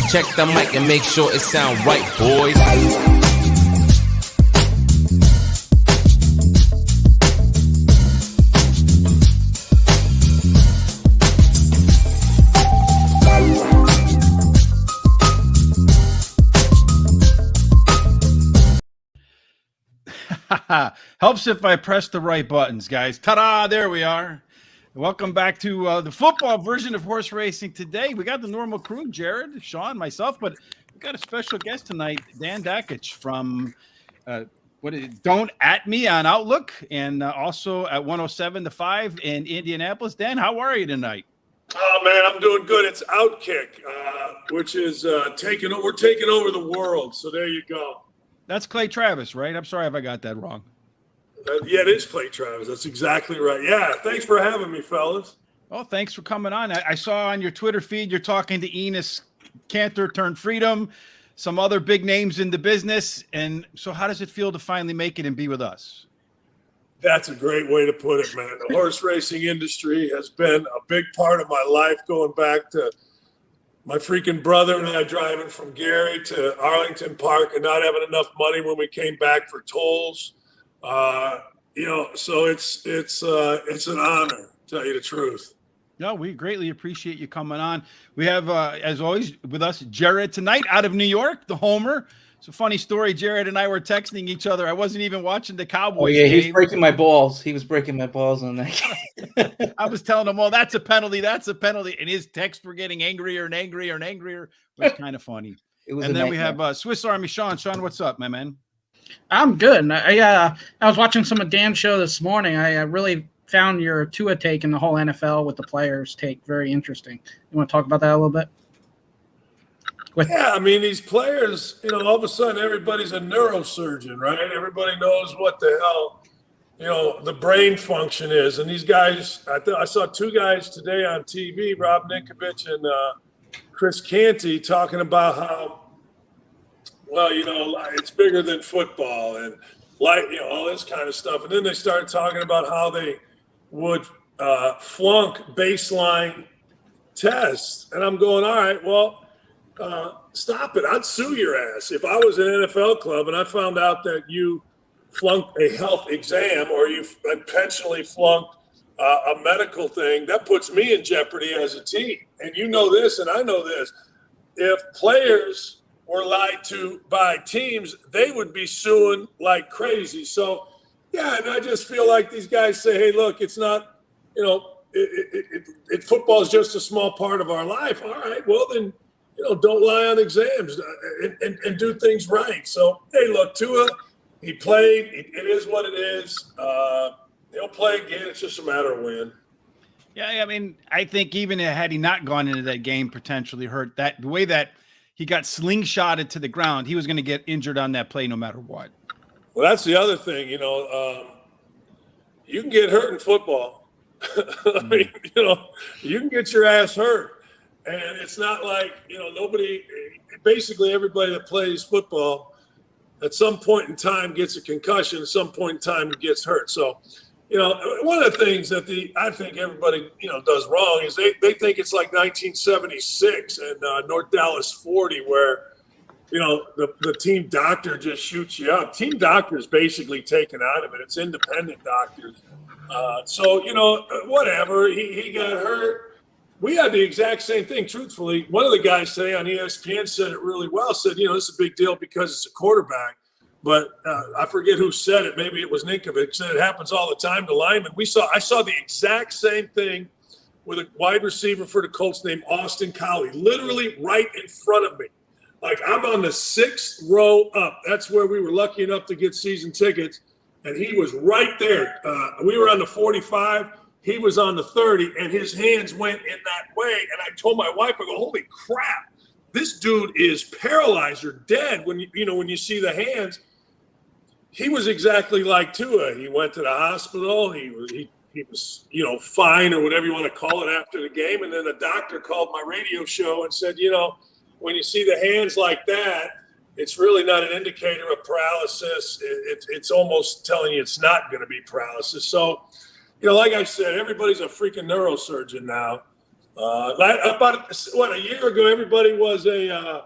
Check the mic and make sure it sound right, boys. Helps if I press the right buttons, guys. Ta-da! There we are. Welcome back to the football version of horse racing today. We got the normal crew, Jared, Shawn, myself, but we got a special guest tonight, Dan Dakich from Don't At Me on Outlook, and also at 107 to 5 in Indianapolis. Dan, how are you tonight? Oh man, I'm doing good. It's Outkick, which is we're taking over the world. So there you go. That's Clay Travis, right? I'm sorry if I got that wrong. Yeah, it is Clay Travis. That's exactly right. Yeah, thanks for having me, fellas. Oh, thanks for coming on. I saw on your Twitter feed you're talking to Enos Cantor turned Freedom, some other big names in the business. And so how does it feel to finally make it and be with us? That's a great way to put it, man. The horse racing industry has been a big part of my life, going back to my freaking brother and I driving from Gary to Arlington Park and not having enough money when we came back for tolls. So it's an honor, to tell you the truth. No, we greatly appreciate you coming on. We have, as always, with us, Jared tonight out of New York, the homer. It's a funny story. Jared and I were texting each other. I wasn't even watching the Cowboys. Oh, yeah, he was breaking my balls. He was breaking my balls on that game. I was telling him, well, that's a penalty. That's a penalty. And his texts were getting angrier and angrier and angrier. It was kind of funny. And then we have Swiss Army Shawn. Shawn, what's up, my man? I'm good. I was watching some of Dan's show this morning. I really found your Tua take in the whole NFL with the players take very interesting. You want to talk about that a little bit? Yeah, I mean, these players, all of a sudden everybody's a neurosurgeon, right? Everybody knows what the hell, the brain function is. And these guys, I saw two guys today on TV, Rob Ninkovich and Chris Canty, talking about how, it's bigger than football and all this kind of stuff. And then they started talking about how they would flunk baseline tests. And I'm going, all right, well, stop it. I'd sue your ass. If I was an NFL club and I found out that you flunked a health exam or you intentionally flunked a medical thing, that puts me in jeopardy as a team. And you know this and I know this. If players were lied to by teams, they would be suing like crazy. So, yeah, and I just feel like these guys say, hey, look, it's not, football is just a small part of our life. All right, well, then, don't lie on exams and do things right. So, hey, look, Tua, he played. It is what it is. He'll play again. It's just a matter of when. Yeah, I mean, I think even had he not gone into that game, potentially hurt, that the way that he got slingshotted to the ground, he was going to get injured on that play no matter what. Well, that's the other thing, you can get hurt in football. I mean, you can get your ass hurt. And it's not like, basically everybody that plays football at some point in time gets a concussion, at some point in time gets hurt. So, one of the things that I think everybody, does wrong is they think it's like 1976 and North Dallas 40 where, the team doctor just shoots you up. Team doctor is basically taken out of it. It's independent doctors. So, whatever. He got hurt. We had the exact same thing, truthfully. One of the guys today on ESPN said it really well, said, it's a big deal because it's a quarterback. But I forget who said it. Maybe it was Ninkovich. Said it happens all the time to linemen. I saw the exact same thing with a wide receiver for the Colts named Austin Collie, literally right in front of me. Like I'm on the 6th row up. That's where we were lucky enough to get season tickets. And he was right there. We were on the 45. He was on the 30, and his hands went in that way. And I told my wife, I go, holy crap, this dude is paralyzed or dead when you see the hands. He was exactly like Tua. He went to the hospital. He was, fine or whatever you want to call it after the game. And then the doctor called my radio show and said, when you see the hands like that, it's really not an indicator of paralysis. It's almost telling you it's not going to be paralysis. So, like I said, everybody's a freaking neurosurgeon now. About a year ago, everybody was a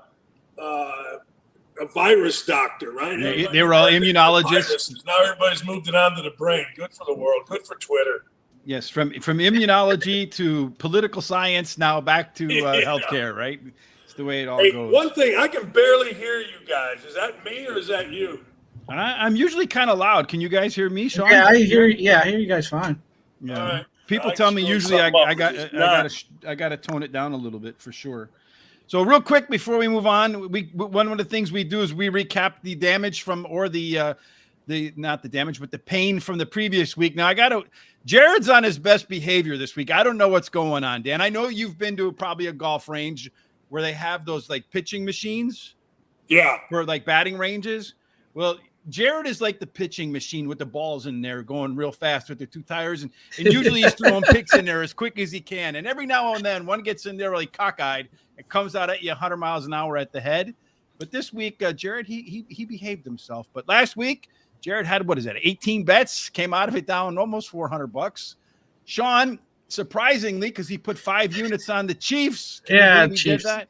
virus doctor, right? They were all immunologists. Now everybody's moved it on to the brain. Good for the world. Good for Twitter. Yes, from immunology to political science, now back to healthcare, right? It's the way it all goes. One thing, I can barely hear you guys. Is that me or is that you? I'm usually kind of loud. Can you guys hear me, Shawn? Yeah, I hear you guys fine. Yeah. All right. People tell me usually I got to tone it down a little bit for sure. So real quick before we move on, one of the things we do is we recap the damage from not the damage, but the pain from the previous week. Now Jared's on his best behavior this week. I don't know what's going on, Dan. I know you've been to probably a golf range where they have those like pitching machines. Yeah. For like batting ranges. Well, Jared is like the pitching machine with the balls in there going real fast with the two tires. And usually he's throwing picks in there as quick as he can. And every now and then one gets in there really cockeyed and comes out at you 100 miles an hour at the head. But this week, Jared, he behaved himself. But last week, Jared had, 18 bets, came out of it down almost $400. Shawn, surprisingly, because he put 5 units on the Chiefs. Chiefs. Did that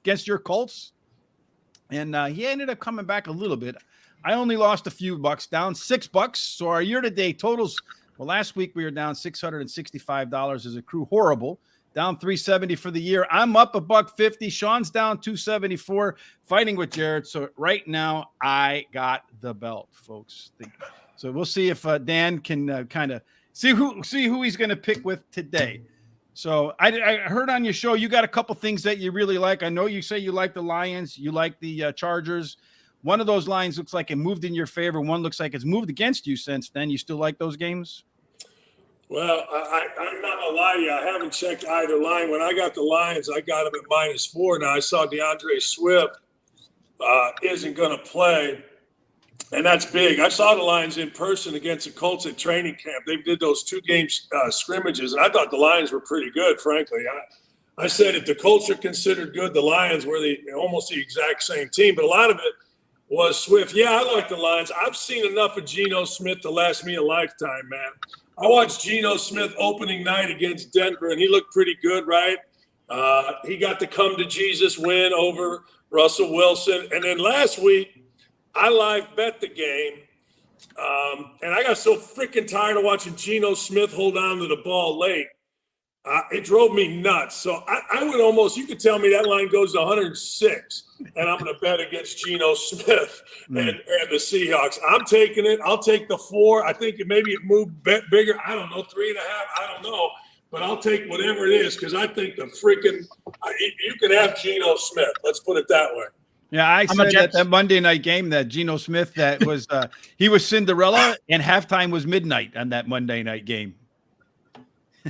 against your Colts. And he ended up coming back a little bit. I only lost a few bucks, down $6. So our year-to-date totals, well, last week we were down $665 as a crew. Horrible. Down $370 for the year. I'm up $150. Shawn's down $274, fighting with Jared. So right now I got the belt, folks. So we'll see if Dan can kind of see who he's going to pick with today. So I heard on your show you got a couple things that you really like. I know you say you like the Lions, you like the Chargers. One of those lines looks like it moved in your favor. One looks like it's moved against you since then. You still like those games? Well, I'm not going to lie to you. I haven't checked either line. When I got the Lions, I got them at -4. Now, I saw DeAndre Swift isn't going to play, and that's big. I saw the Lions in person against the Colts at training camp. They did those 2-game scrimmages, and I thought the Lions were pretty good, frankly. I said if the Colts are considered good, the Lions were almost the exact same team, but a lot of it was Swift. Yeah, I like the Lions. I've seen enough of Geno Smith to last me a lifetime, man. I watched Geno Smith opening night against Denver, and he looked pretty good, right? He got the come-to-Jesus win over Russell Wilson. And then last week, I live bet the game, and I got so freaking tired of watching Geno Smith hold on to the ball late. It drove me nuts. So I would almost – you could tell me that line goes to 106, and I'm going to bet against Geno Smith and the Seahawks. I'm taking it. I'll take the 4. I think maybe it moved bigger. I don't know, 3.5. I don't know. But I'll take whatever it is because I think the freaking you can have Geno Smith. Let's put it that way. Yeah, I said that Monday night game that Geno Smith, that was he was Cinderella and halftime was midnight on that Monday night game.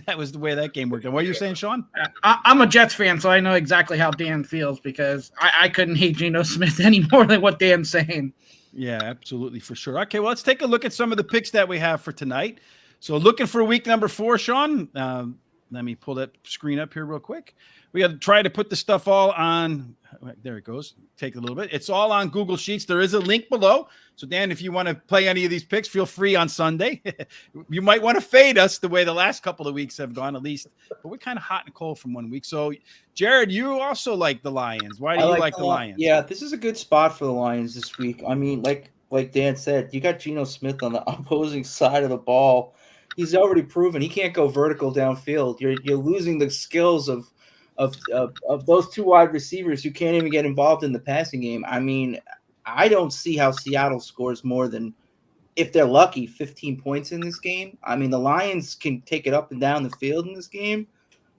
That was the way that game worked. And what are you saying, Shawn? I'm a Jets fan, so I know exactly how Dan feels because I couldn't hate Geno Smith any more than what Dan's saying. Yeah, absolutely, for sure. Okay, well, let's take a look at some of the picks that we have for tonight. So looking for week number 4, Shawn. Let me pull that screen up here real quick. We got to try to put the stuff all on. There it goes. Take a little bit. It's all on Google Sheets. There is a link below. So, Dan, if you want to play any of these picks, feel free on Sunday. You might want to fade us the way the last couple of weeks have gone, at least. But we're kind of hot and cold from one week. So, Jared, you also like the Lions. Why do you like the Lions? Yeah, this is a good spot for the Lions this week. I mean, like Dan said, you got Geno Smith on the opposing side of the ball. He's already proven he can't go vertical downfield. You're losing the skills of those 2 wide receivers who can't even get involved in the passing game. I mean, I don't see how Seattle scores more than, if they're lucky, 15 points in this game. I mean, the Lions can take it up and down the field in this game.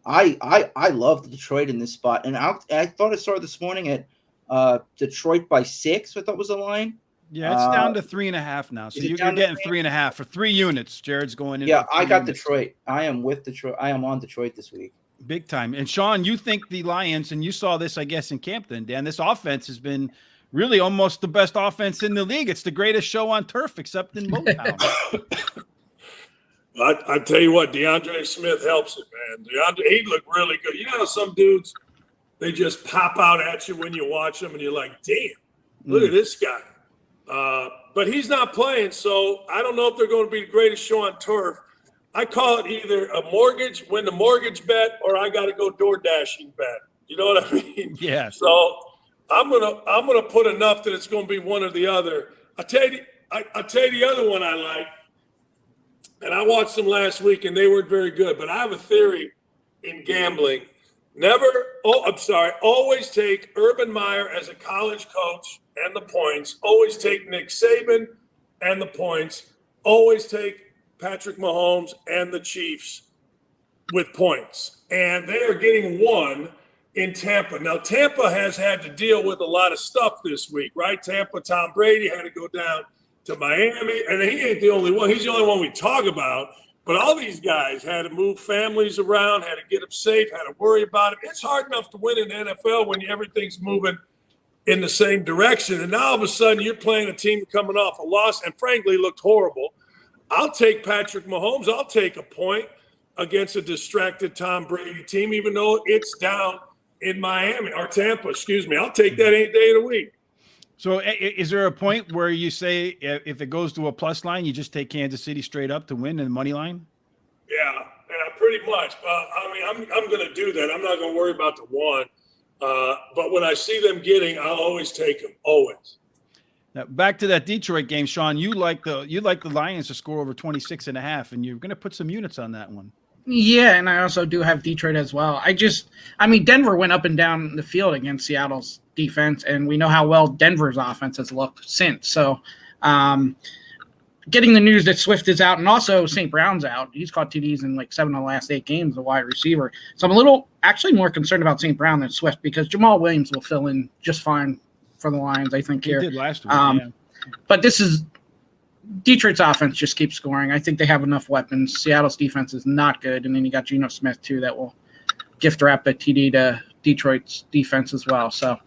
I love Detroit in this spot. And I thought I saw this morning at Detroit by 6, I thought was the line. Yeah, it's down to 3.5 now. So you're getting 3.5 for 3 units. Jared's going in. Yeah, I got Detroit. I am with Detroit. I am on Detroit this week. Big time. And Shawn, you think the Lions, and you saw this, I guess, in Campton, Dan, this offense has been really almost the best offense in the league. It's the greatest show on turf, except in Motown. I tell you what, DeAndre Smith helps it, man. He looked really good. You know how some dudes, they just pop out at you when you watch them, and you're like, damn, look at this guy. But he's not playing, so I don't know if they're going to be the greatest show on turf. I call it either a mortgage, win the mortgage bet, or I got to go door dashing bet. You know what I mean? Yeah. So I'm gonna put enough that it's going to be one or the other. I'll tell you the other one I like, and I watched them last week, and they weren't very good. But I have a theory in gambling. Always take Urban Meyer as a college coach and the points. Always take Nick Saban and the points. Always take Patrick Mahomes and the Chiefs with points. And they are getting one in Tampa. Now, Tampa has had to deal with a lot of stuff this week, right? Tampa, Tom Brady had to go down to Miami. And he ain't the only one. He's the only one we talk about. But all these guys had to move families around, had to get them safe, had to worry about it. It's hard enough to win in the NFL when everything's moving in the same direction. And now all of a sudden you're playing a team coming off a loss and frankly looked horrible. I'll take Patrick Mahomes. I'll take a point against a distracted Tom Brady team, even though it's down in Miami or Tampa, excuse me. I'll take that any day of the week. So is there a point where you say if it goes to a plus line, you just take Kansas City straight up to win in the money line? Yeah, pretty much. I'm going to do that. I'm not going to worry about the one. But when I see them getting, I'll always take them, always. Now, back to that Detroit game, Shawn, you like the Lions to score over 26.5, and you're going to put some units on that one. Yeah, and I also do have Detroit as well. Denver went up and down the field against Seattle's defense, and we know how well Denver's offense has looked since. So getting the news that Swift is out and also St. Brown's out, he's caught TDs in like 7 of the last 8 games, the wide receiver. So I'm actually more concerned about St. Brown than Swift because Jamal Williams will fill in just fine for the Lions, I think, here. He did last week, yeah. But Detroit's offense just keeps scoring. I think they have enough weapons. Seattle's defense is not good. And then you got Geno Smith, too, that will gift wrap a TD to Detroit's defense as well. So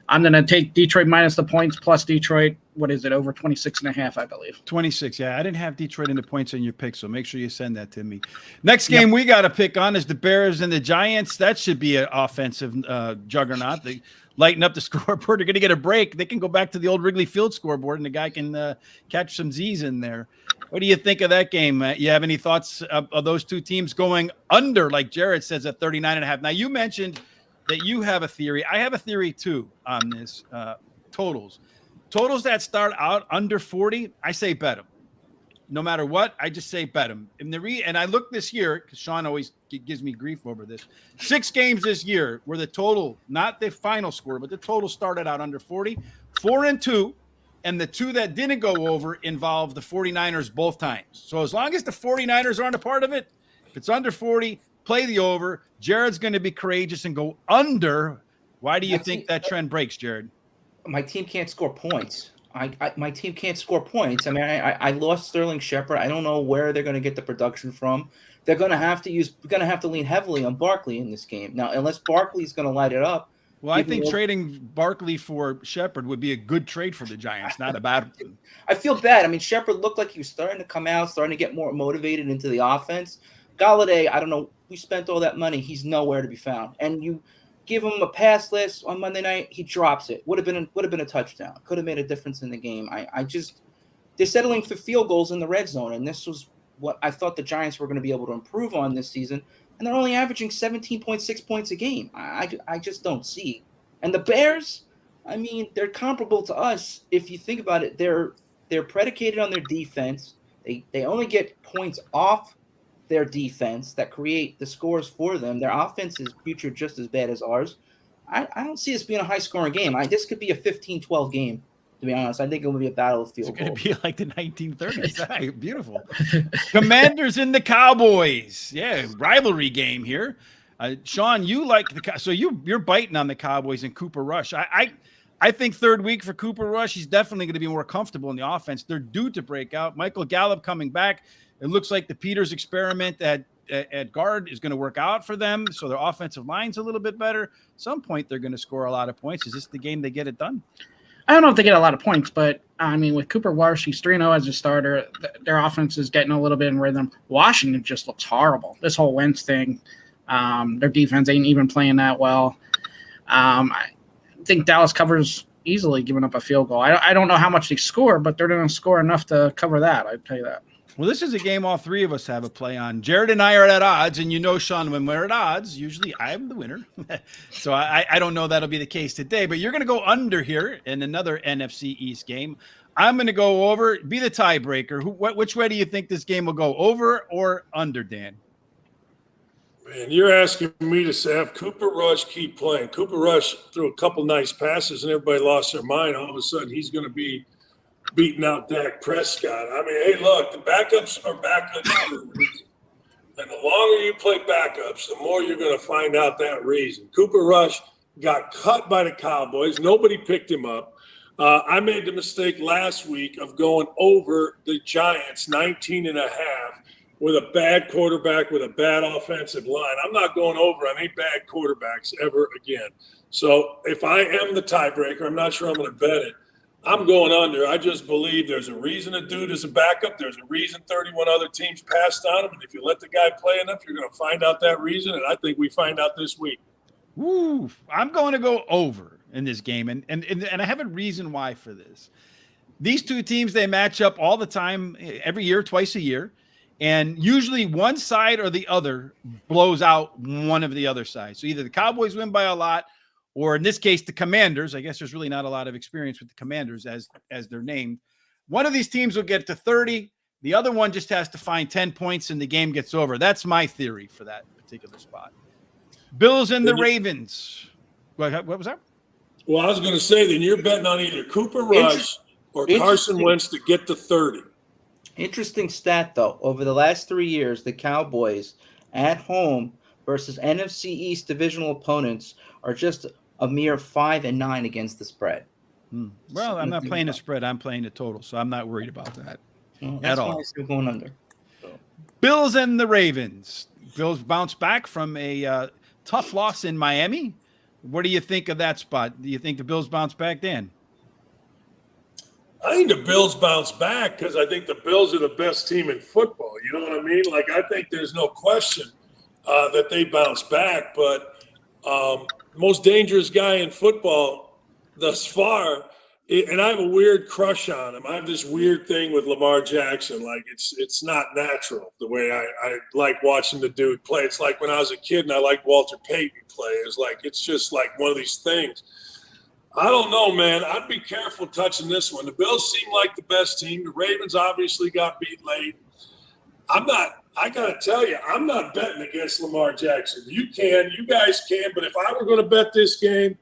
I'm going to take Detroit minus the points plus Detroit. What is it? Over 26.5, I believe. 26. Yeah. I didn't have Detroit in the points on your pick, so make sure you send that to me. Next game we got to pick on is the Bears and the Giants. That should be an offensive juggernaut. They lighten up the scoreboard. They're going to get a break. They can go back to the old Wrigley Field scoreboard, and the guy can catch some Z's in there. What do you think of that game? You have any thoughts of those two teams going under, like Jared says, at 39.5? Now, you mentioned that you have a theory. I have a theory, too, on this totals. Totals that start out under 40, I say bet them. No matter what, I just say bet them. And I look this year, because Shawn always gives me grief over this. 6 games this year where the total, not the final score, but the total started out under 40, 4-2. And the 2 that didn't go over involved the 49ers both times. So as long as the 49ers aren't a part of it, if it's under 40, play the over. Jared's going to be courageous and go under. Why do you think that trend breaks, Jared? My team can't score points. My team can't score points. I mean, I lost Sterling Shepard. I don't know where they're going to get the production from. They're going to have to lean heavily on Barkley in this game. Now, unless Barkley's going to light it up. Well, I think trading Barkley for Shepard would be a good trade for the Giants, not a bad one. I feel bad. I mean, Shepard looked like he was starting to come out, starting to get more motivated into the offense. Galladay, I don't know. We spent all that money. He's nowhere to be found. And you give him a pass list on Monday night, he drops it. Would have been a touchdown. Could have made a difference in the game. They're settling for field goals in the red zone, and this was what I thought the Giants were going to be able to improve on this season. And they're only averaging 17.6 points a game. I just don't see. And the Bears, I mean, they're comparable to us. If you think about it, they're predicated on their defense. They only get points off their defense that create the scores for them. Their offense is featured just as bad as ours. I don't see this being a high-scoring game. This could be a 15-12 game, to be honest. I think it will be a battle of field goals. It's going to be like the 1930s. Beautiful. Commanders and the Cowboys. Yeah, rivalry game here. Shawn, you like so you're biting on the Cowboys and Cooper Rush. I think third week for Cooper Rush, he's definitely going to be more comfortable in the offense. They're due to break out. Michael Gallup coming back. It looks like the Peters experiment at guard is going to work out for them. So their offensive line's a little bit better. At some point, they're going to score a lot of points. Is this the game they get it done? I don't know if they get a lot of points, but I mean, with Cooper Rush, he's 3-0 as a starter. Their offense is getting a little bit in rhythm. Washington just looks horrible. This whole Wentz thing, their defense ain't even playing that well. I think Dallas covers easily, giving up a field goal. I don't know how much they score, but they're going to score enough to cover that. I'd tell you that. Well, this is a game all three of us have a play on. Jared and I are at odds, and you know, Sean, when we're at odds, usually I'm the winner. So I don't know that'll be the case today, but you're going to go under here in another NFC East game. I'm going to go over, be the tiebreaker. Which way do you think this game will go, over or under, Dan? Man, you're asking me to have Cooper Rush keep playing. Cooper Rush threw a couple nice passes, and everybody lost their mind. All of a sudden, he's going to be beating out Dak Prescott. I mean, hey, look, the backups are backups for a reason. And the longer you play backups, the more you're going to find out that reason. Cooper Rush got cut by the Cowboys. Nobody picked him up. I made the mistake last week of going over the Giants 19.5 with a bad quarterback with a bad offensive line. I'm not going over on any bad quarterbacks ever again. So if I am the tiebreaker, I'm not sure I'm going to bet it. I'm going under. I just believe there's a reason a dude is a backup. There's a reason 31 other teams passed on him. And if you let the guy play enough, you're going to find out that reason. And I think we find out this week. Woo, I'm going to go over in this game. And I have a reason why for this. These two teams, they match up all the time, every year, twice a year. And usually one side or the other blows out one of the other sides. So either the Cowboys win by a lot, or in this case, the Commanders. I guess there's really not a lot of experience with the Commanders as they're named. One of these teams will get to 30. The other one just has to find 10 points and the game gets over. That's my theory for that particular spot. Bills and the Ravens. What was that? Well, I was going to say, then you're betting on either Cooper Rush or Carson Wentz to get to 30. Interesting stat, though. Over the last 3 years, the Cowboys at home versus NFC East divisional opponents are just a mere 5-9 against the spread. Well, I'm not playing a spread. I'm playing a total, so I'm not worried about that That's at all. why I'm still going under. Bills and the Ravens. Bills bounce back from a tough loss in Miami. What do you think of that spot? Do you think the Bills bounce back, Dan? I think the Bills bounce back because I think the Bills are the best team in football. You know what I mean? Like, I think there's no question that they bounce back, but most dangerous guy in football thus far, and I have a weird crush on him. I have this weird thing with Lamar Jackson. Like, it's not natural the way I like watching the dude play. It's like when I was a kid and I liked Walter Payton play. It's just like one of these things. I don't know, man. I'd be careful touching this one. The Bills seem like the best team. The Ravens obviously got beat late. I got to tell you, I'm not betting against Lamar Jackson. You guys can, but if I were going to bet this game,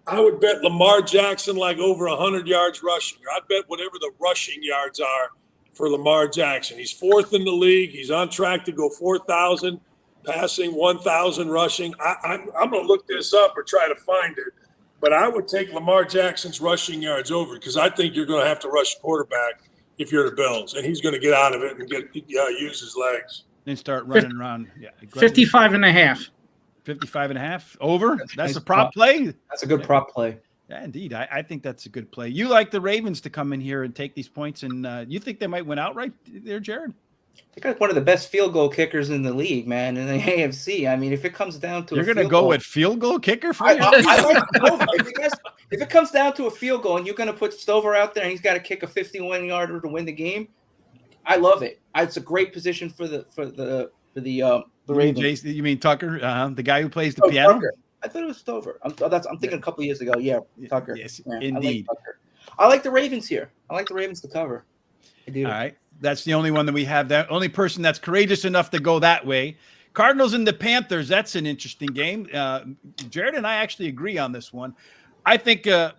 I would bet Lamar Jackson like over 100 yards rushing. I'd bet whatever the rushing yards are for Lamar Jackson. He's fourth in the league. He's on track to go 4,000 passing, 1,000 rushing. I'm going to look this up or try to find it. But I would take Lamar Jackson's rushing yards over because I think you're going to have to rush quarterback if you're the Bills, and he's going to get out of it and use his legs. Then start running around. Yeah, 55.5. 55.5 over. That's a prop play. That's a good prop play. Yeah, indeed. I think that's a good play. You like the Ravens to come in here and take these points, and you think they might win outright there, Jared? They got one of the best field goal kickers in the league, man, in the AFC. I mean, if it comes down to you're going to go with field goal kicker for you? I like Stover. If it comes down to a field goal and you're going to put Stover out there and he's got to kick a 51-yarder to win the game, I love it. It's a great position for the Ravens. You mean Tucker, the guy who plays the piano? Tucker. I thought it was Stover. I'm thinking a couple of years ago. Yeah, Tucker. Yes, yeah, indeed. I like the Ravens here. I like the Ravens to cover. I do. All right. That's the only one that we have. That only person that's courageous enough to go that way. Cardinals and the Panthers. That's an interesting game. Jared and I actually agree on this one. I think the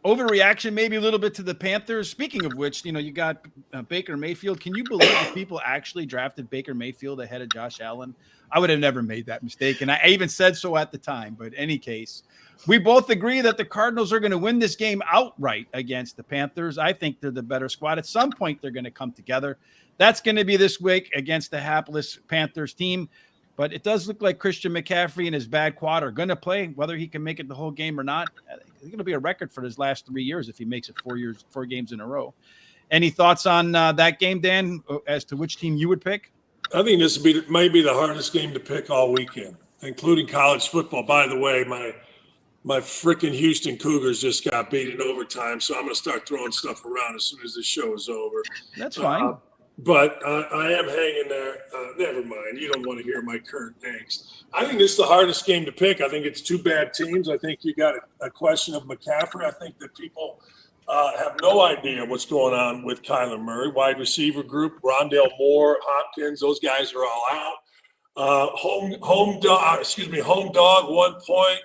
overreaction maybe a little bit to the Panthers. Speaking of which, you got Baker Mayfield. Can you believe that people actually drafted Baker Mayfield ahead of Josh Allen? I would have never made that mistake, and I even said so at the time. But in any case, we both agree that the Cardinals are going to win this game outright against the Panthers. I think they're the better squad. At some point, they're going to come together. That's going to be this week against the hapless Panthers team. But it does look like Christian McCaffrey and his bad quad are going to play, whether he can make it the whole game or not. It's going to be a record for his last 3 years if he makes it 4 games in a row. Any thoughts on that game, Dan, as to which team you would pick? I think this might be the hardest game to pick all weekend, including college football. By the way, my my freaking Houston Cougars just got beat in overtime, so I'm going to start throwing stuff around as soon as this show is over. That's fine. But I am hanging there. Never mind. You don't want to hear my current angst. I think this is the hardest game to pick. I think it's two bad teams. I think you got a question of McCaffrey. I think that people have no idea what's going on with Kyler Murray. Wide receiver group, Rondale Moore, Hopkins, those guys are all out. Home dog, 1 point.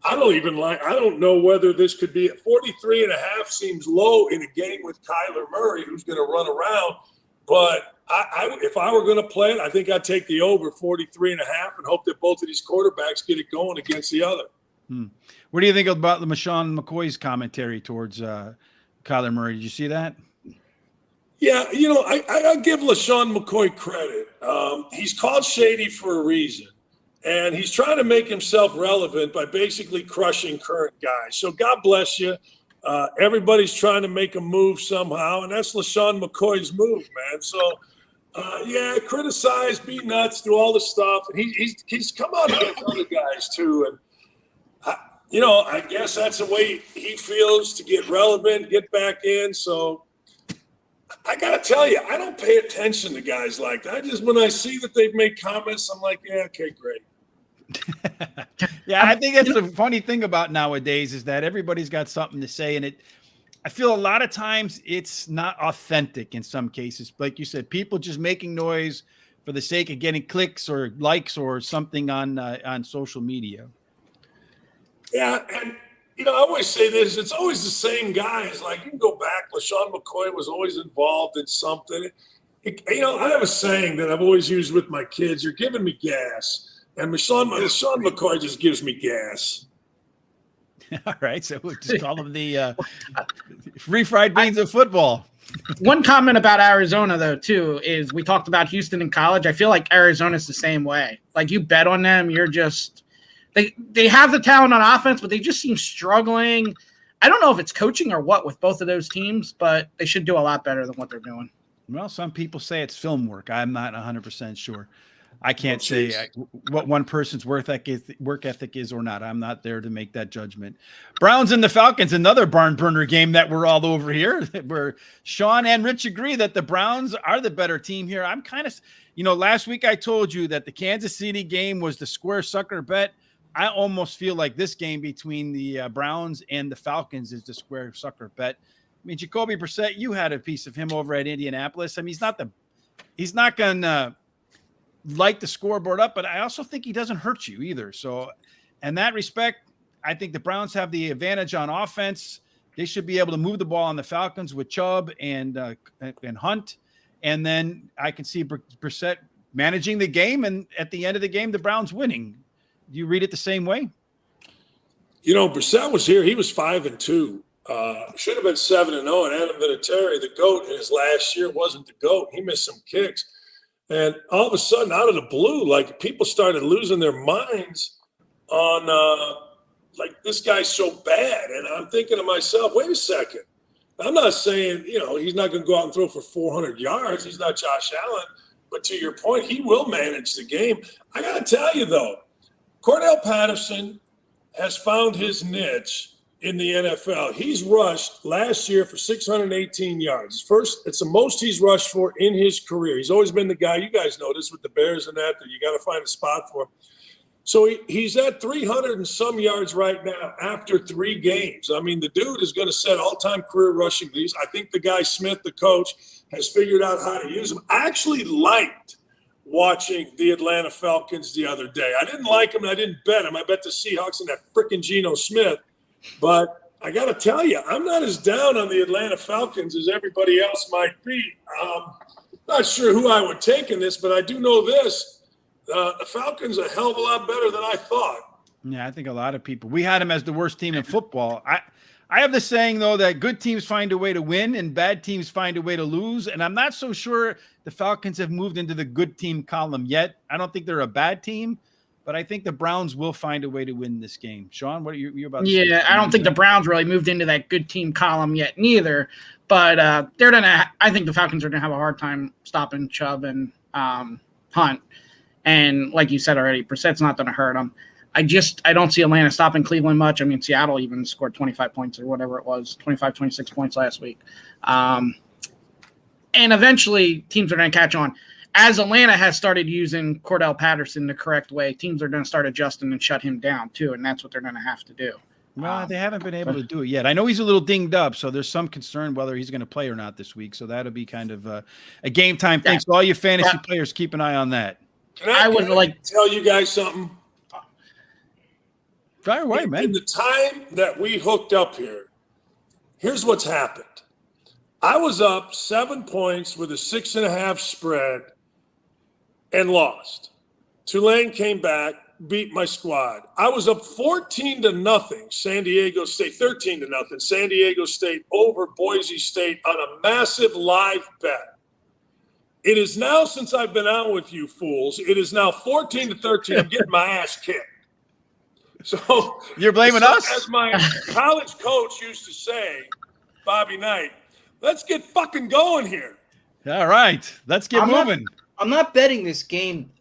I don't know whether this could be at 43.5 seems low in a game with Kyler Murray, who's going to run around. But if I were going to play it, I think I'd take the over 43.5 and hope that both of these quarterbacks get it going against the other. What do you think about the Shawn McCoy's commentary towards Kyler Murray? Did you see that? Yeah, I give LaShawn McCoy credit. He's called shady for a reason, and he's trying to make himself relevant by basically crushing current guys. So God bless you. Everybody's trying to make a move somehow, and that's LaShawn McCoy's move, man. So, criticize, be nuts, do all the stuff. And he's come out against other guys too. And, I guess that's the way he feels to get relevant, get back in. So I got to tell you, I don't pay attention to guys like that. When I see that they've made comments, I'm like, yeah, okay, great. Yeah, I think that's the funny thing about nowadays is that everybody's got something to say, and I feel a lot of times it's not authentic in some cases. Like you said, people just making noise for the sake of getting clicks or likes or something on social media. Yeah, and I always say this: it's always the same guys. Like you can go back, LaShawn McCoy was always involved in something. I have a saying that I've always used with my kids: "You're giving me gas." And LaShawn McCoy just gives me gas. All right, so we'll just call him the refried beans of football. One comment about Arizona, though, too, is we talked about Houston in college. I feel like Arizona's the same way. Like, you bet on them, you're just – they have the talent on offense, but they just seem struggling. I don't know if it's coaching or what with both of those teams, but they should do a lot better than what they're doing. Well, some people say it's film work. I'm not 100% sure. I can't say what one person's work ethic is or not. I'm not there to make that judgment. Browns and the Falcons, another barn burner game that we're all over here, where Shawn and Rich agree that the Browns are the better team here. I'm kind of, last week I told you that the Kansas City game was the square sucker bet. I almost feel like this game between the Browns and the Falcons is the square sucker bet. I mean, Jacoby Brissett, you had a piece of him over at Indianapolis. I mean, he's not going to light the scoreboard up, but I also think he doesn't hurt you either. So in that respect, I think the Browns have the advantage on offense. They should be able to move the ball on the Falcons with Chubb and Hunt. And then I can see Brissett managing the game. And at the end of the game, the Browns winning. Do you read it the same way? Brissett was here. He was 5-2. Should have been 7-0. And Adam Vinatieri, the GOAT, in his last year wasn't the GOAT. He missed some kicks. And all of a sudden, out of the blue, like people started losing their minds on, this guy's so bad. And I'm thinking to myself, wait a second. I'm not saying, he's not going to go out and throw for 400 yards. He's not Josh Allen. But to your point, he will manage the game. I got to tell you, though, Cordell Patterson has found his niche in the NFL. He's rushed last year for 618 yards. It's the most he's rushed for in his career. He's always been the guy, you guys know this with the Bears and that you got to find a spot for him. So he's at 300 and some yards right now after 3 games. I mean, the dude is going to set all-time career rushing leads. I think the guy Smith, the coach, has figured out how to use him. I actually liked watching the Atlanta Falcons the other day. I didn't like him and I didn't bet him. I bet the Seahawks and that frickin' Geno Smith. But I got to tell you, I'm not as down on the Atlanta Falcons as everybody else might be. Not sure who I would take in this, but I do know this. The Falcons are a hell of a lot better than I thought. Yeah, I think a lot of people. We had them as the worst team in football. I have the saying, though, that good teams find a way to win and bad teams find a way to lose. And I'm not so sure the Falcons have moved into the good team column yet. I don't think they're a bad team. But I think the Browns will find a way to win this game. Shawn, what are you about to say? Yeah, I don't think the Browns really moved into that good team column yet neither. But I think the Falcons are going to have a hard time stopping Chubb and Hunt. And like you said already, Brissett's not going to hurt them. I don't see Atlanta stopping Cleveland much. I mean, Seattle even scored 25 points or whatever it was, 25, 26 points last week. And eventually teams are going to catch on. As Atlanta has started using Cordell Patterson the correct way, teams are going to start adjusting and shut him down too, and that's what they're going to have to do. Well, they haven't been able to do it yet. I know he's a little dinged up, so there's some concern whether he's going to play or not this week. So that'll be kind of a game time thing. So all you fantasy players, keep an eye on that. Can I tell you guys something? Fire away, man. In the time that we hooked up here, here's what's happened. I was up 7 points with a 6.5 spread and lost. Tulane came back, beat my squad. I was up 14-0. San Diego State, 13-0. San Diego State over Boise State on a massive live bet. It is now, since I've been on with you fools, it is now 14-13. I'm getting my ass kicked. So you're blaming us? As my college coach used to say, Bobby Knight, let's get fucking going here. All right, let's get moving. I'm not betting this game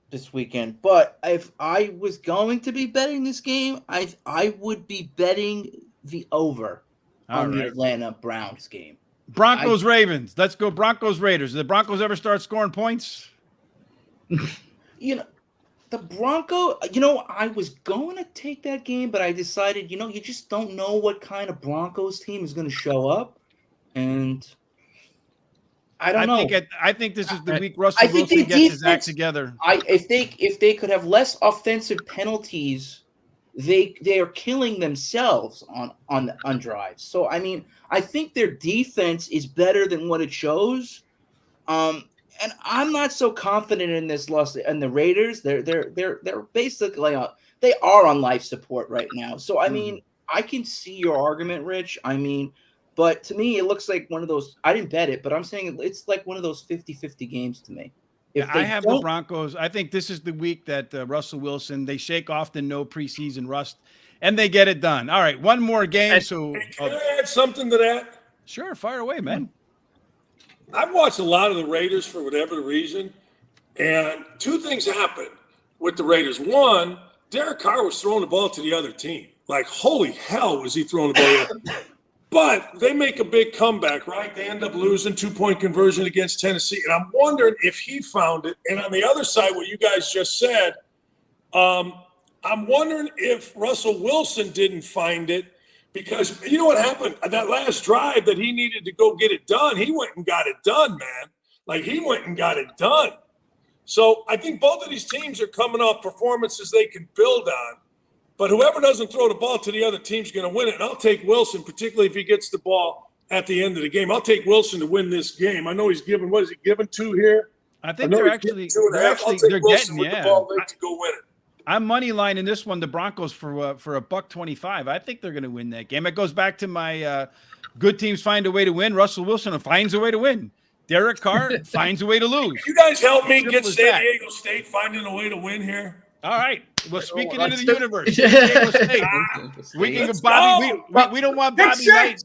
this weekend, but if I was going to be betting this game, I would be betting the over on the Atlanta Browns game. Broncos Ravens. Let's go Broncos Raiders. Did the Broncos ever start scoring points? The Bronco, I was going to take that game, but I decided, you just don't know what kind of Broncos team is going to show up. And I don't know. I think this is the week Russell Wilson gets his act together. If they could have less offensive penalties, they are killing themselves on drives. So I mean, I think their defense is better than what it shows. And I'm not so confident in this loss. And the Raiders, they're basically they are on life support right now. So I mean, I can see your argument, Rich. I mean, but to me, it looks like one of those. I didn't bet it, but I'm saying it's like one of those 50-50 games to me. I have the Broncos. I think this is the week that Russell Wilson, they shake off the no preseason rust, and they get it done. All right, one more game. So can I add something to that? Sure, fire away, man. I've watched a lot of the Raiders for whatever reason, and two things happened with the Raiders. One, Derek Carr was throwing the ball to the other team. Like, holy hell was he throwing the ball. But they make a big comeback, right? They end up losing 2-point conversion against Tennessee. And I'm wondering if he found it. And on the other side, what you guys just said, I'm wondering if Russell Wilson didn't find it. Because you know what happened? That last drive that he needed to go get it done, he went and got it done, man. Like, he went and got it done. So I think both of these teams are coming off performances they can build on. But whoever doesn't throw the ball to the other team's going to win it. And I'll take Wilson, particularly if he gets the ball at the end of the game. I'll take Wilson to win this game. I know he's given, what is he given 2 here? I think they're getting the ball late to go win it. I'm money line in this one, the Broncos for $1.25. I think they're going to win that game. It goes back to my good teams find a way to win. Russell Wilson finds a way to win. Derek Carr finds a way to lose. You guys help me get San Diego State finding a way to win here. All right. Well, speaking into the universe, San Diego State. We can Bobby. We don't want Bobby Knight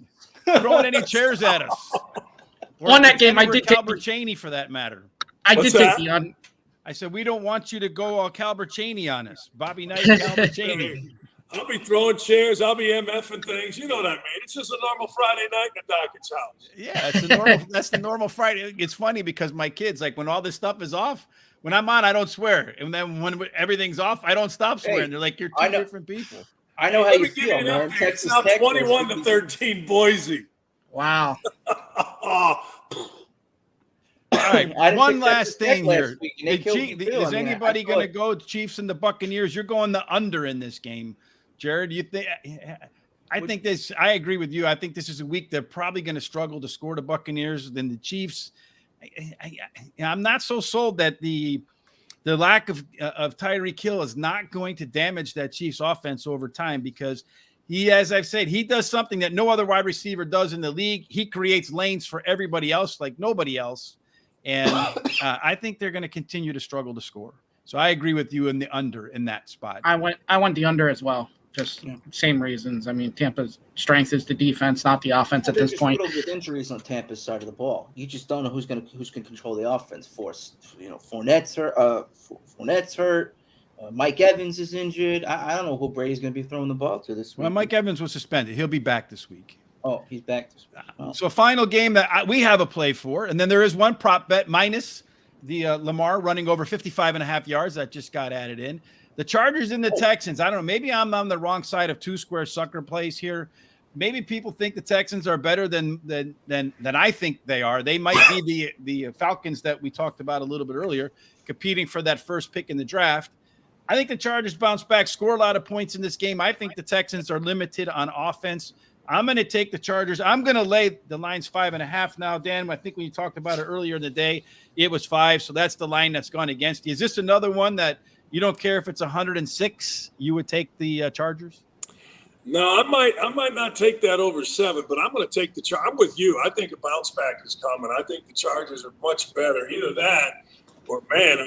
throwing any chairs at us. On that game, I did take Calbert Cheney for that matter. I did take the on. I said we don't want you to go all Calbert Cheney on us. Bobby Knight, Calbert Cheney. I'll be throwing chairs. I'll be MFing things. You know what I mean? It's just a normal Friday night at Dakich's house. Yeah, it's a normal. That's the normal Friday. It's funny because my kids, like when all this stuff is off, when I'm on, I don't swear, and then when everything's off, I don't stop swearing. They're like, you're two different people. I know how you feel, man. Texas Tech, 21-13, Boise. Wow. All right, one last thing here. Is anybody going to go Chiefs and the Buccaneers? You're going the under in this game, Jared. You think? I think this. I agree with you. I think this is a week they're probably going to struggle to score the Buccaneers than the Chiefs. I'm not so sold that the lack of Tyreek Hill is not going to damage that Chiefs offense over time because he, as I've said, he does something that no other wide receiver does in the league. He creates lanes for everybody else like nobody else. And I think they're going to continue to struggle to score. So I agree with you in the under in that spot. I went the under as well. Just same reasons. I mean, Tampa's strength is the defense, not the offense at this point. With injuries on Tampa's side of the ball, you just don't know who's going to control the offense. Fournette's hurt. Mike Evans is injured. I don't know who Brady's going to be throwing the ball to this week. Well, Mike Evans was suspended. He'll be back this week. Oh, he's back this week. Oh. So final game that we have a play for, and then there is one prop bet minus the Lamar running over 55.5 yards that just got added in. The Chargers and the Texans. I don't know. Maybe I'm on the wrong side of two square sucker plays here. Maybe people think the Texans are better than I think they are. They might be the Falcons that we talked about a little bit earlier, competing for that first pick in the draft. I think the Chargers bounce back, score a lot of points in this game. I think the Texans are limited on offense. I'm going to take the Chargers. I'm going to lay the line's 5.5 now. Dan, I think when you talked about it earlier in the day, it was 5. So that's the line that's gone against you. Is this another one that you don't care if it's 106? You would take the Chargers? No, I might not take that over 7, but I'm going to take the Chargers. I'm with you. I think a bounce back is coming. I think the Chargers are much better. Either that or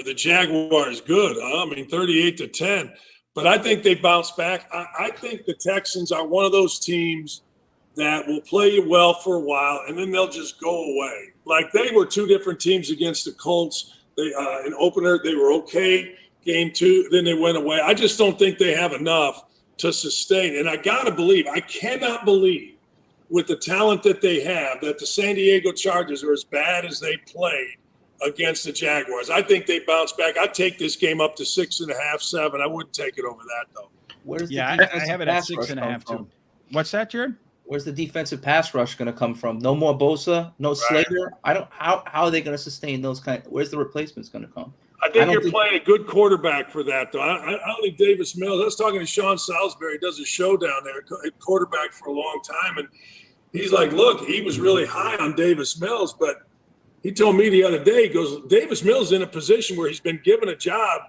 the Jaguars good. I mean, 38-10. But I think they bounce back. I think the Texans are one of those teams that will play you well for a while, and then they'll just go away. Like they were two different teams against the Colts. They in opener, they were okay. Game 2, then they went away. I just don't think they have enough to sustain. And I cannot believe with the talent that they have that the San Diego Chargers are as bad as they played against the Jaguars. I think they bounce back. I'd take this game up to 6.5, 7. I wouldn't take it over that, though. I have it at 6.5 too. What's that, Jared? Where's the defensive pass rush going to come from? No more Bosa, no Slater. How are they going to sustain those where's the replacements going to come? I think you're playing a good quarterback for that, though. I don't think Davis Mills. I was talking to Sean Salisbury. He does a show down there, at quarterback for a long time, and he's like, look, he was really high on Davis Mills, but he told me the other day, he goes, Davis Mills is in a position where he's been given a job,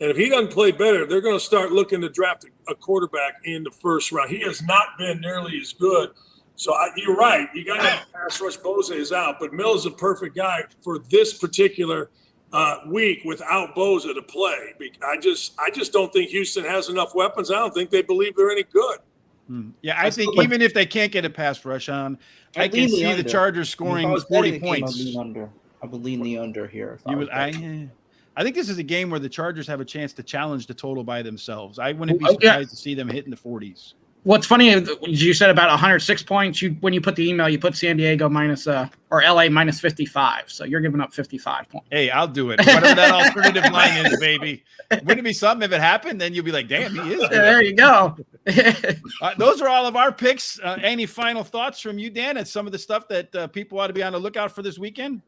and if he doesn't play better, they're going to start looking to draft a quarterback in the first round. He has not been nearly as good. So you're right. You got to pass rush. Bosa is out, but Mills is a perfect guy for this particular week without Bosa to play. I just don't think Houston has enough weapons. I don't think they believe they're any good. Yeah, I think even if they can't get a pass rush on, I can see the Chargers scoring 40 points. I would lean the under here. I think this is a game where the Chargers have a chance to challenge the total by themselves. I wouldn't be surprised to see them hitting the 40s. What's funny, you said about 106 points. When you put the email, you put San Diego minus or LA minus 55. So you're giving up 55 points. Hey, I'll do it. Whatever that alternative line is, baby. Wouldn't it be something if it happened? Then you'll be like, damn, he is good. There you go. Those are all of our picks. Any final thoughts from you, Dan, and some of the stuff that people ought to be on the lookout for this weekend?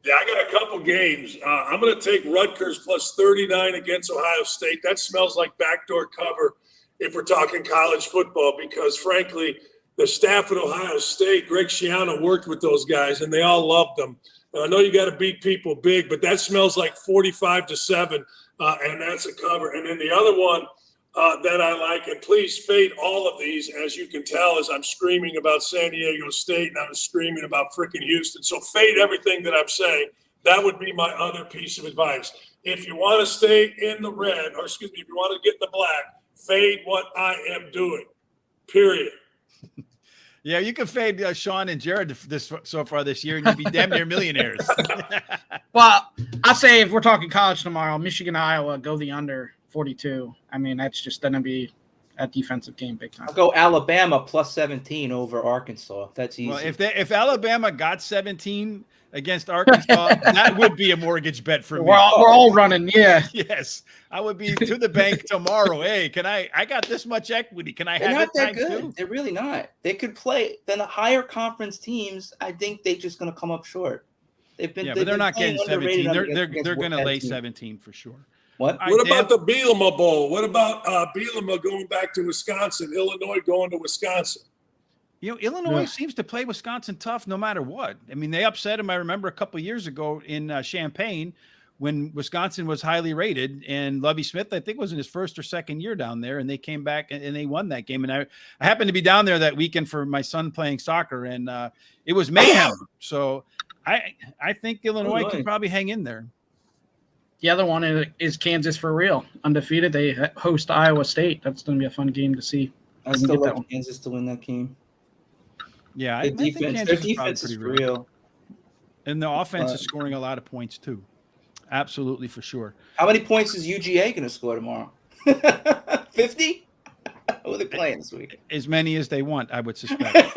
Yeah, I got a couple games. I'm going to take Rutgers plus 39 against Ohio State. That smells like backdoor cover if we're talking college football, because frankly, the staff at Ohio State, Greg Schiano worked with those guys, and they all loved them. And I know you got to beat people big, but that smells like 45-7, and that's a cover. And then the other one that I like, and please fade all of these, as you can tell, as I'm screaming about San Diego State and I'm screaming about frickin' Houston. So fade everything that I'm saying. That would be my other piece of advice. If you want to stay in the red, or excuse me, if you want to get in the black, fade what I am doing, period. Yeah, you can fade Shawn and Jared so far this year, and you'd be damn near millionaires. Well, I'll say if we're talking college tomorrow, Michigan, Iowa, go the under 42. I mean, that's just going to be a defensive game big time. I'll go Alabama plus 17 over Arkansas. That's easy. Well, if Alabama got 17 against Arkansas, that would be a mortgage bet for me. We're all running, yeah. Yes, I would be to the bank tomorrow. Hey, I got this much equity. Can I They're have not it that times good. 2? They're really not. They could play. Then the higher conference teams, I think they're just going to come up short. But they're not getting 17. They're going to lay 17 for sure. What about the Bielema Bowl? What about Bielema going back to Wisconsin, Illinois going to Wisconsin? Illinois seems to play Wisconsin tough no matter what. I mean, they upset them. I remember a couple of years ago in Champaign when Wisconsin was highly rated, and Lovie Smith, I think, was in his first or second year down there, and they came back and they won that game. And I happened to be down there that weekend for my son playing soccer, and it was mayhem. So I think Illinois can probably hang in there. The other one is Kansas for real, undefeated. They host Iowa State. That's going to be a fun game to see. I still like Kansas to win that game. Yeah, their defense is real. And the offense is scoring a lot of points too. absolutely, for sure. How many points is UGA going to score tomorrow? 50? Who are they playing this week? As many as they want, I would suspect.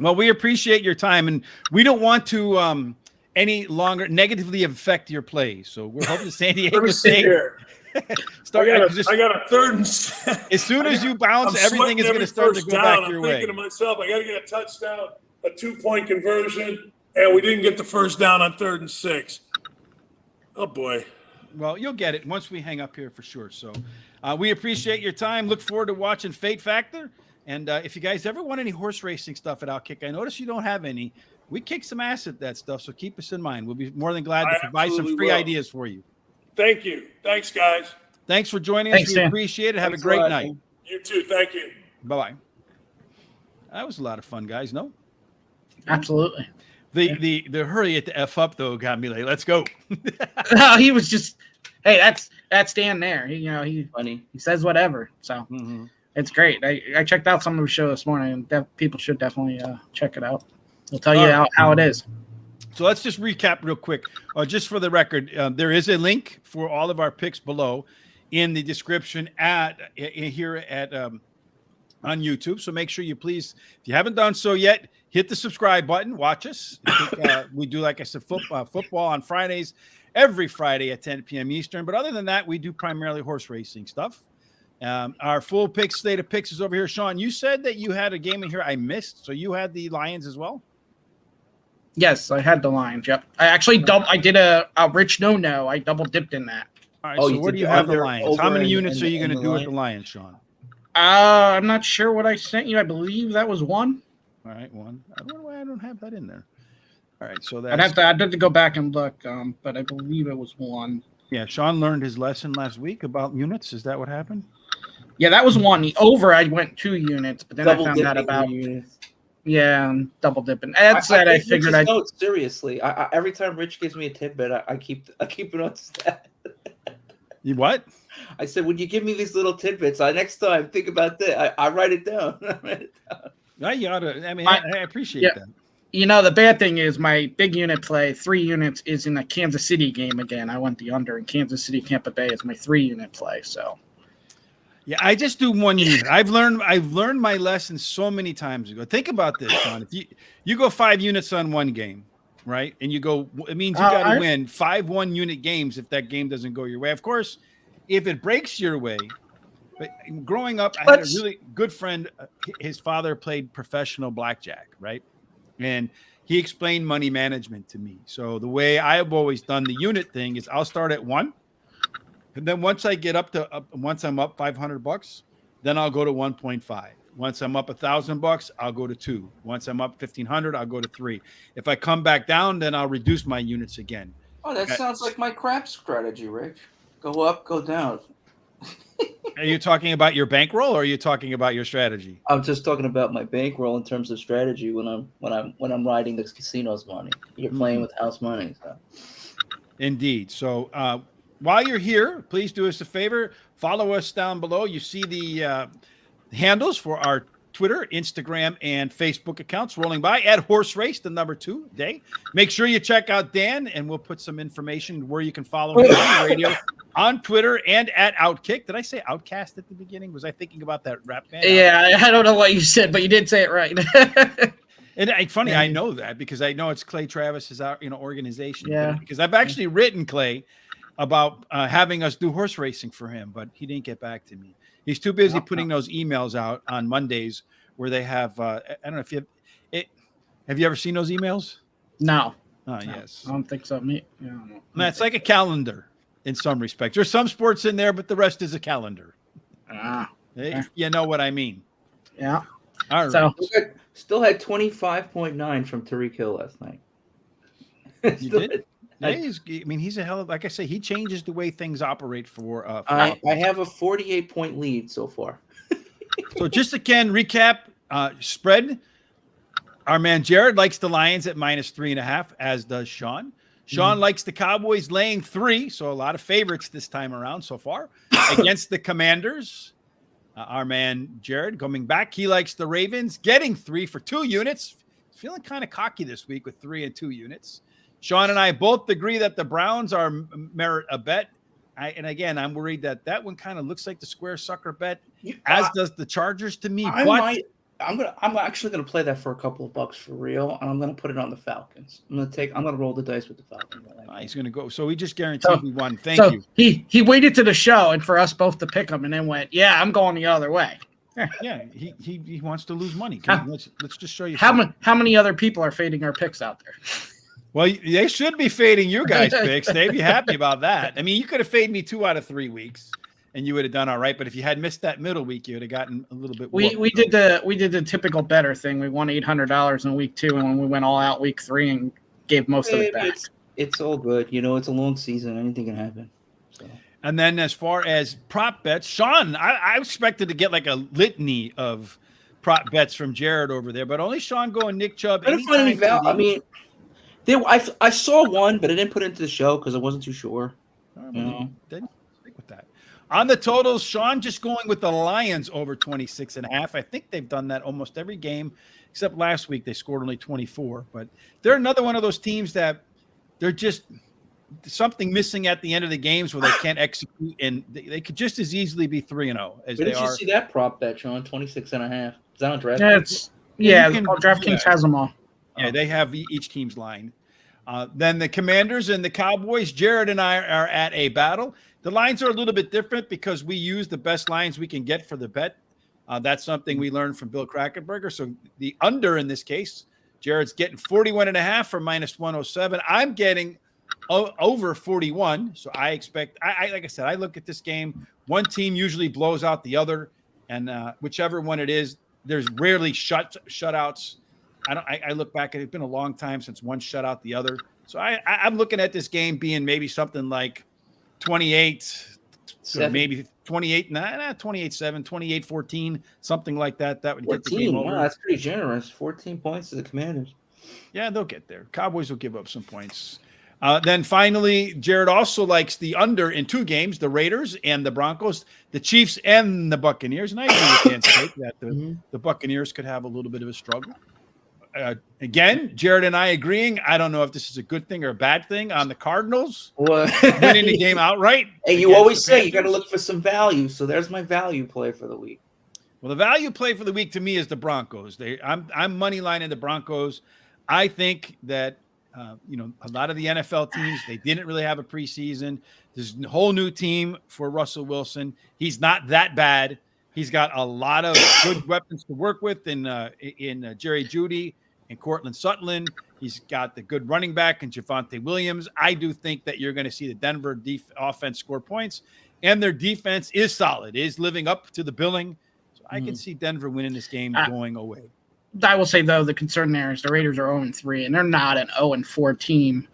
Well, we appreciate your time, and we don't want to any longer negatively affect your play. So we're hoping San Diego Let me see State here. start. I got a third and As soon as you bounce, I'm everything is sweating going to every start to first go down. back your I'm way. thinking to myself, I got to get a touchdown, a 2-point conversion, and we didn't get the first down on 3rd and 6. Oh boy. Well, you'll get it once we hang up here for sure. So we appreciate your time. Look forward to watching Fate Factor. And if you guys ever want any horse racing stuff at Outkick, I notice you don't have any. We kick some ass at that stuff, so keep us in mind. We'll be more than glad to provide some free ideas for you. Thank you. Thanks, guys. Thanks for joining Thanks, us. We Dan. appreciate it. Have Thanks a great a lot, night. man. You too. Thank you. Bye-bye. That was a lot of fun, guys. No? Absolutely. The hurry at the F up, though, got me like, let's go. No, he was just, hey, that's Dan there. He Funny. he says whatever. So it's great. I checked out some of the show this morning, and people should definitely check it out. We'll tell you how it is. So let's just recap real quick. Just for the record, there is a link for all of our picks below in the description here on YouTube. So make sure you please, if you haven't done so yet, hit the subscribe button. Watch us. We do, like I said, football on Fridays, every Friday at 10 p.m. Eastern. But other than that, we do primarily horse racing stuff. Our full slate of picks is over here. Shawn, you said that you had a game in here I missed. So you had the Lions as well? Yes, I had the Lions. Yep. I actually I did a Rich no. I double dipped in that. All right, Oh, so you where did do you the have the under, Lions? How over, many and- units and- are you going to and do the with the Lions, Shawn? I'm not sure what I sent you. I believe that was 1. All right, 1. I don't know why I don't have that in there. All right, so I'd that's have to go back and look, but I believe it was 1. yeah. Shawn learned his lesson last week about units. Is that what happened? Yeah, that was 1. The over, I went 2 units, but then I found out dipping about units. and double dipping. That's that I take figured Rich's I. notes seriously. I every time Rich gives me a tidbit, I keep it on stat. You what? I said, when you give me these little tidbits, next time think about that. I write it down. No, you ought to. I mean, I appreciate that. The bad thing is my big unit play, 3 units, is in a Kansas City game again. I went the under in Kansas City, Tampa Bay is my 3 unit play. So Yeah, I just do 1 unit. I've learned my lesson so many times ago. Think about this, Shawn. If you go 5 units on one game, right? And you go, it means you got to win 5 1-unit games if that game doesn't go your way. Of course, if it breaks your way, but growing up, I had a really good friend. His father played professional blackjack, right? And he explained money management to me. So the way I've always done the unit thing is I'll start at 1. And then once I get once I'm up $500, then I'll go to 1.5. Once I'm up $1,000, I'll go to 2. Once I'm up 1,500, I'll go to 3. If I come back down, then I'll reduce my units again. Oh, that sounds like my crap strategy, Rich. Go up, go down. Are you talking about your bankroll, or are you talking about your strategy? I'm just talking about my bankroll in terms of strategy when I'm riding this casino's money. You're playing with house money. So. Indeed. So while you're here, please do us a favor. Follow us down below. You see the handles for our Twitter, Instagram, and Facebook accounts rolling by at Horse Race, the number 2 day. Make sure you check out Dan, and we'll put some information where you can follow him on the radio, on Twitter, and at Outkick. Did I say Outcast at the beginning? Was I thinking about that rap band? yeah, I don't know what you said, but you did say it right. And funny, I know that because I know it's Clay Travis's organization. Yeah. Because I've actually written Clay about having us do horse racing for him, but he didn't get back to me. He's too busy putting those emails out on Mondays where they have. I don't know if you have you ever seen those emails? No. Oh, yes. I don't think so. No, it's like a calendar in some respects. There's some sports in there, but the rest is a calendar. Okay. You know what I mean? Yeah. All right. So Still had 25.9 from Tariq Hill last night. You did? Yeah, he's a hell of, like I say, he changes the way things operate for I have a 48-point lead so far. So just again, recap, spread. Our man Jared likes the Lions at -3.5, as does Shawn. Shawn likes the Cowboys laying 3, so a lot of favorites this time around so far against the Commanders. Our man Jared coming back. He likes the Ravens getting 3 for 2 units. Feeling kind of cocky this week with 3 and 2 units. Sean and I both agree that the Browns merit a bet. And again, I'm worried that one kind of looks like the square sucker bet, as does the Chargers to me. I'm actually gonna play that for a couple of bucks for real, and I'm gonna put it on the Falcons. I'm gonna roll the dice with the Falcons. He's gonna go. So we just guaranteed we won. Thank you. He waited to the show and for us both to pick him, and then went, "Yeah, I'm going the other way." Yeah, he wants to lose money. Let's just show you. How many other people are fading our picks out there? Well, they should be fading you guys' picks. They'd be happy about that. I mean, you could have faded me 2 out of 3 weeks, and you would have done all right. But if you had missed that middle week, you would have gotten a little bit. We did the typical better thing. We won $800 in week 2, and when we went all out week 3 and gave most of it back. It's all good. It's a long season. Anything can happen. So. And then as far as prop bets, Sean, I expected to get like a litany of prop bets from Jared over there, but only Sean going Nick Chubb. I didn't find any value. I mean. I saw one, but I didn't put it into the show because I wasn't too sure. Didn't stick with that. On the totals, Sean just going with the Lions over 26.5. I think they've done that almost every game, except last week they scored only 24. But they're another one of those teams that they're just something missing at the end of the games where they can't execute, and they could just as easily be 3-0 as they are. Where did you see that prop bet, Sean? 26.5. Is that on DraftKings? DraftKings? DraftKings has them all. Yeah, they have each team's line. Then the Commanders and the Cowboys, Jared and I are at a battle. The lines are a little bit different because we use the best lines we can get for the bet. That's something we learned from Bill Krakenberger. So the under in this case, Jared's getting 41.5 for -107. I'm getting over 41. So I expect, like I said, I look at this game. One team usually blows out the other, and whichever one it is, there's rarely shutouts. I look back, it's been a long time since one shut out the other. So I'm looking at this game being maybe something like 28, or maybe 28, 28-7, 28-14, something like that. That would 14, get the game over. Wow, that's pretty generous. 14 points to the Commanders. Yeah, they'll get there. Cowboys will give up some points. Then finally, Jared also likes the under in 2 games, the Raiders and the Broncos, the Chiefs and the Buccaneers. And I agree with Dan's take that the Buccaneers could have a little bit of a struggle. Again, Jared and I agreeing. I don't know if this is a good thing or a bad thing on the Cardinals winning the game outright. Hey, you always say you got to look for some value. So there's my value play for the week. Well, the value play for the week to me is the Broncos. I'm money lining the Broncos. I think that a lot of the NFL teams, they didn't really have a preseason. There's a whole new team for Russell Wilson. He's not that bad. He's got a lot of good weapons to work with in Jerry Jeudy and Cortland Sutton. He's got the good running back and Javonte Williams. I do think that you're going to see the Denver offense score points, and their defense is solid, is living up to the billing. So I can see Denver winning this game going away. I will say, though, the concern there is the Raiders are 0-3, and they're not an 0-4 team.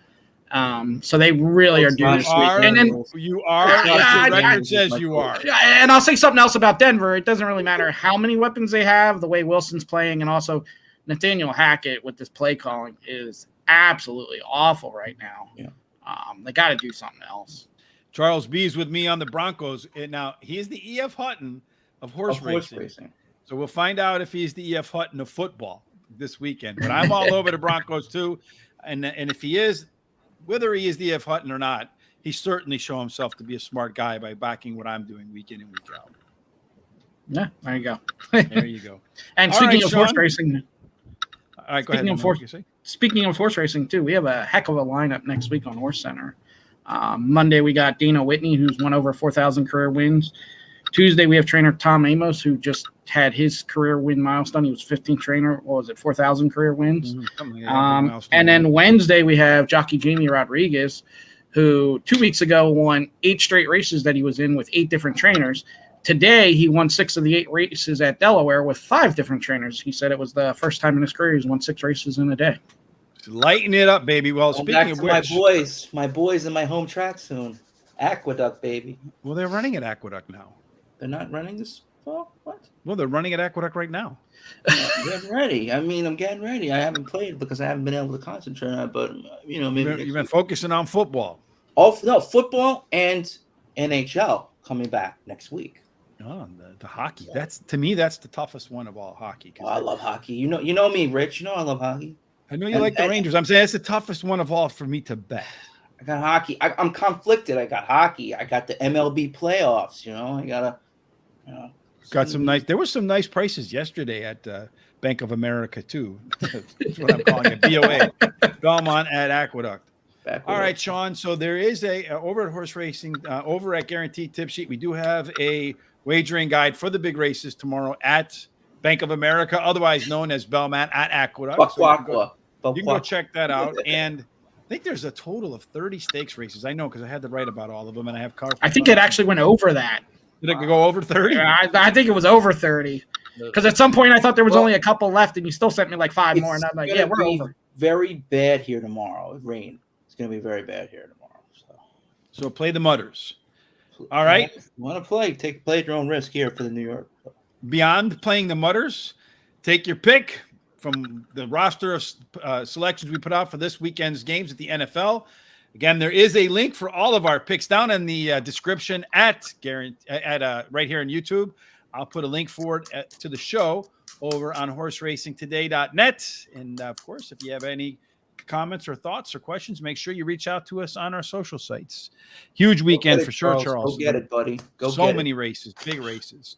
So they really are due this week. And then you are. Your record says you are. And I'll say something else about Denver. It doesn't really matter how many weapons they have, the way Wilson's playing, and also Nathaniel Hackett with this play calling is absolutely awful right now. Yeah. They got to do something else. Charles B's with me on the Broncos. And now, he is the E.F. Hutton of horse racing. So we'll find out if he's the E.F. Hutton of football this weekend. But I'm all over the Broncos too. And if he is, whether he is the E.F. Hutton or not, he certainly shown himself to be a smart guy by backing what I'm doing week in and week out. Yeah, there you go. There you go. And speaking of horse racing, all right, go ahead. Speaking of horse racing too, we have a heck of a lineup next week on Horse Center. Monday we got Dana Whitney, who's won over 4,000 career wins. Tuesday we have trainer Tom Amos, who just had his career win milestone. He was 15th trainer. What was it, 4,000 career wins? And then Wednesday we have jockey Jamie Rodriguez, who 2 weeks ago won 8 straight races that he was in with 8 different trainers. Today, he won 6 of the 8 races at Delaware with 5 different trainers. He said it was the first time in his career he's won 6 races in a day. Lighten it up, baby. Well, speaking of which, my boys in my home track soon. Aqueduct, baby. Well, they're running at Aqueduct now. They're not running this fall? What? Well, they're running at Aqueduct right now. I'm getting ready. I'm getting ready. I haven't played because I haven't been able to concentrate on it, but, maybe you've been focusing on football. Football and NHL coming back next week. Oh, the hockey. To me, that's the toughest one of all hockey. I love hockey. You know me, Rich. You know I love hockey. I know you like the Rangers. I'm saying it's the toughest one of all for me to bet. I got hockey. I'm conflicted. I got hockey. I got the MLB playoffs. I gotta. Got some nice. There were some nice prices yesterday at Bank of America too. That's what I'm calling it. BOA, Belmont at Aqueduct. All right, Sean. So there is a over at horse racing, over at Guaranteed Tip Sheet. We do have a wagering guide for the big races tomorrow at Bank of America, otherwise known as Belmont at Aqueduct. So you can go check that out. And I think there's a total of 30 stakes races. I know because I had to write about all of them, and I have cards. I think it actually went over that. Did it go over 30? I think it was over 30. Because at some point I thought there was only a couple left, and you still sent me like 5 more, and I'm like, yeah, we're over. Very bad here tomorrow. Rain. It's going to be very bad here tomorrow. So play the Mutters. All right. If you want to play at your own risk here for the New York. Beyond playing the Mutters, take your pick from the roster of selections we put out for this weekend's games at the NFL. Again, there is a link for all of our picks down in the description right here on YouTube. I'll put a link for it to the show over on horseracingtoday.net. And of course, if you have any comments or thoughts or questions, make sure you reach out to us on our social sites. Huge weekend for sure, Charles. Go get it, buddy. So many races, big races.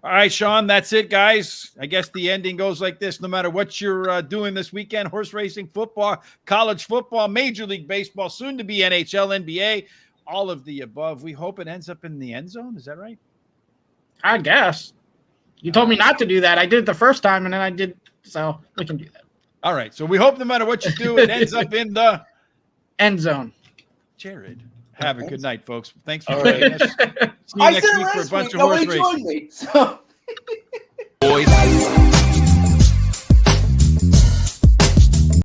All right, Sean, that's it, guys. I guess the ending goes like this. No matter what you're doing this weekend, horse racing, football, college football, Major League Baseball, soon to be NHL, NBA, all of the above. We hope it ends up in the end zone. Is that right? I guess. You told me not to do that. I did it the first time, and then I did. So we can do that. All right. So we hope no matter what you do, it ends up in the end zone. Jared, have a good night, folks. Thanks for joining us. See you next week for a bunch of horse racing.